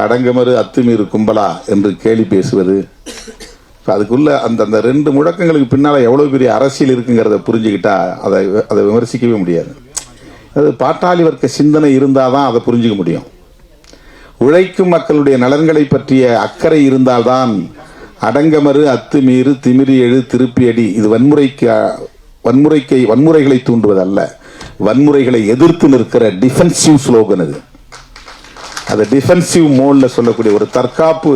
அடங்கமறு அத்துமீறு கும்பலா என்று கேலி பேசுவது, அதுக்குள்ள அந்த ரெண்டு முழக்கங்களுக்கு பின்னால் எவ்வளோ பெரிய அரசியல் இருக்குங்கிறத புரிஞ்சுக்கிட்டா அதை விமர்சிக்கவே முடியாது. அது பாட்டாளி வர்க்க சிந்தனை இருந்தால் தான் அதை புரிஞ்சிக்க முடியும். உழைக்கும் மக்களுடைய நலன்களை பற்றிய அக்கறை இருந்தால்தான் அடங்கமறு அத்துமீறு திமிரி எழு திருப்பி அடி இது வன்முறைகளை தூண்டுவதல்ல, வன்முறைகளை எதிர்த்து நிற்கிற டிஃபென்சிவ் ஸ்லோகன். அது டிஃபென்சிவ் மோட்ல சொல்லக்கூடிய ஒரு தற்காப்பு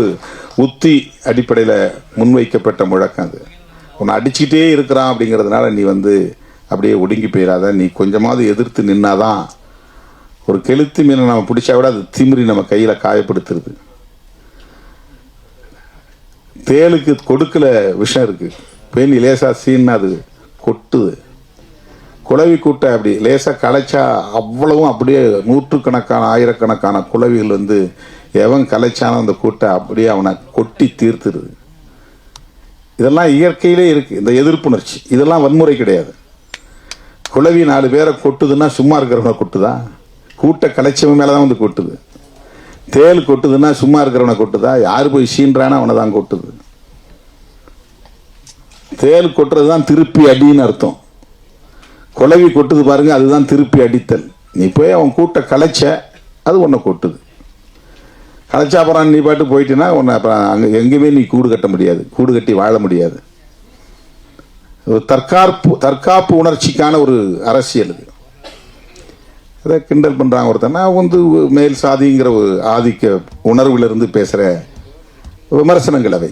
உத்தி அடிப்படையில் முன்வைக்கப்பட்ட முழக்கம். அது உன்னை அடிச்சுக்கிட்டே இருக்கிறான் அப்படிங்கிறதுனால நீ அப்படியே ஒடுங்கி போயிடாத, நீ கொஞ்சமாவது எதிர்த்து நின்னாதான். ஒரு கெளுத்து மீனை நம்ம பிடிச்சா விட அது திமிரி நம்ம கையில் காயப்படுத்துறது. தேலுக்கு கொடுக்கல விஷம் இருக்கு, பேணி லேசா சீன்னா அது கொட்டுது. குளவி கூட்டை அப்படி லேசாக கலைச்சா அவ்வளவும் அப்படியே நூற்றுக்கணக்கான ஆயிரக்கணக்கான குளவிகள் எவன் கலைச்சானோ அந்த கூட்டை அப்படியே அவனை கொட்டி தீர்த்துருது. இதெல்லாம் இயற்கையிலே இருக்கு. இந்த எதிர்ப்புணர்ச்சி இதெல்லாம் வன்முறை கிடையாது. குளவி 4 பேரை கொட்டுதுன்னா சும்மா இருக்கிறவனை கொட்டுதா? கூட்டை கலைச்சவன் மேலதான் கொட்டுது. தேல் கொட்டுதுன்னா சும்மா இருக்கிறவனை கொட்டுதா? யாரு போய் சீன்றானா அவனை தான் கொட்டுது. தேல் கொட்டுறதுதான் திருப்பி அடின்னு அர்த்தம். குளவி கொட்டுது பாருங்க, அதுதான் திருப்பி அடித்தல். நீ போய் அவன் கூட்ட கலைச்ச, அது உன்னை கொட்டுது. கலைச்சா அப்புறம் நீ பாட்டு போயிட்டீன்னா உன்னை அப்புறம் அங்கே எங்கேயுமே நீ கூடு கட்ட முடியாது, கூடு கட்டி வாழ முடியாது. ஒரு தற்காப்பு உணர்ச்சிக்கான ஒரு அரசியல் இது. அதை கிண்டல் பண்ணுறாங்க ஒருத்தனா மேல் சாதிங்கிற ஒரு ஆதிக்க உணர்விலிருந்து பேசுகிற விமர்சனங்கள் அவை.